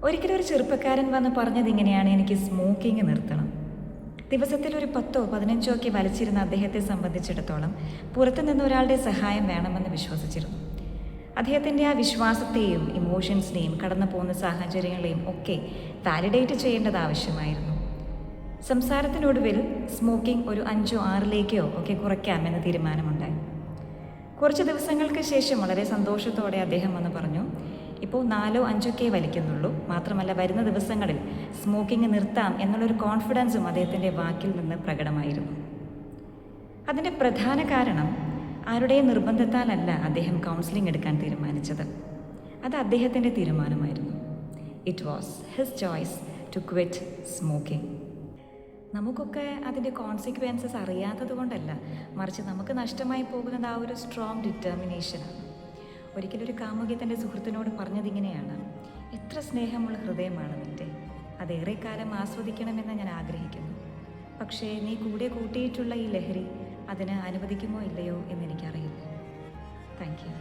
ഒരിക്കലും ഒരു ചെറുപ്പക്കാരൻ വന്ന് പറഞ്ഞതിങ്ങനെയാണ്, എനിക്ക് സ്മോക്കിംഗ് നിർത്തണം. ദിവസത്തിൽ ഒരു 10ഓ 15ഓ ഒക്കെ വലിച്ചിരുന്ന അദ്ദേഹത്തെ സംബന്ധിച്ചിടത്തോളം പുറത്തു നിന്ന് ഒരാളുടെ സഹായം വേണമെന്ന് വിശ്വസിച്ചിരുന്നു. അദ്ദേഹത്തിൻ്റെ ആ വിശ്വാസത്തെയും ഇമോഷൻസിനെയും കടന്നു പോകുന്ന സാഹചര്യങ്ങളെയും ഒക്കെ വാലിഡേറ്റ് ചെയ്യേണ്ടത് ആവശ്യമായിരുന്നു. സംസാരത്തിനൊടുവിൽ സ്മോക്കിംഗ് ഒരു 5ഓ 6ലേക്കോ ഒക്കെ കുറയ്ക്കാമെന്ന് തീരുമാനമുണ്ടായി. കുറച്ച് ദിവസങ്ങൾക്ക് ശേഷം വളരെ സന്തോഷത്തോടെ അദ്ദേഹം വന്ന് പറഞ്ഞു, ഇപ്പോൾ 4ഓ 5ഓക്കെ വലിക്കുന്നുള്ളൂ, മാത്രമല്ല വരുന്ന ദിവസങ്ങളിൽ സ്മോക്കിംഗ് നിർത്താം എന്നുള്ളൊരു കോൺഫിഡൻസും അദ്ദേഹത്തിൻ്റെ വാക്കിൽ നിന്ന് പ്രകടമായിരുന്നു. അതിൻ്റെ പ്രധാന കാരണം ആരുടെയും നിർബന്ധത്താലല്ല അദ്ദേഹം കൗൺസിലിംഗ് എടുക്കാൻ തീരുമാനിച്ചത്. അത് അദ്ദേഹത്തിൻ്റെ തീരുമാനമായിരുന്നു. It was his choice to quit smoking. നമുക്കൊക്കെ അതിൻ്റെ കോൺസിക്വൻസസ് അറിയാത്തത് കൊണ്ടല്ല, മറിച്ച് നമുക്ക് നഷ്ടമായി പോകുന്നത് ആ ഒരു സ്ട്രോങ് ഡിറ്റർമിനേഷനാണ്. ഒരിക്കലൊരു കാമുകി തൻ്റെ സുഹൃത്തിനോട് പറഞ്ഞതിങ്ങനെയാണ്, എത്ര സ്നേഹമുള്ള ഹൃദയമാണ് നിൻ്റെ, അതേറെ കാലം ആസ്വദിക്കണമെന്ന് ഞാൻ ആഗ്രഹിക്കുന്നു. പക്ഷേ നീ കൂടെ കൂട്ടിയിട്ടുള്ള ഈ ലഹരി അതിന് അനുവദിക്കുമോ ഇല്ലയോ എന്നെനിക്കറിയില്ല. Thank you.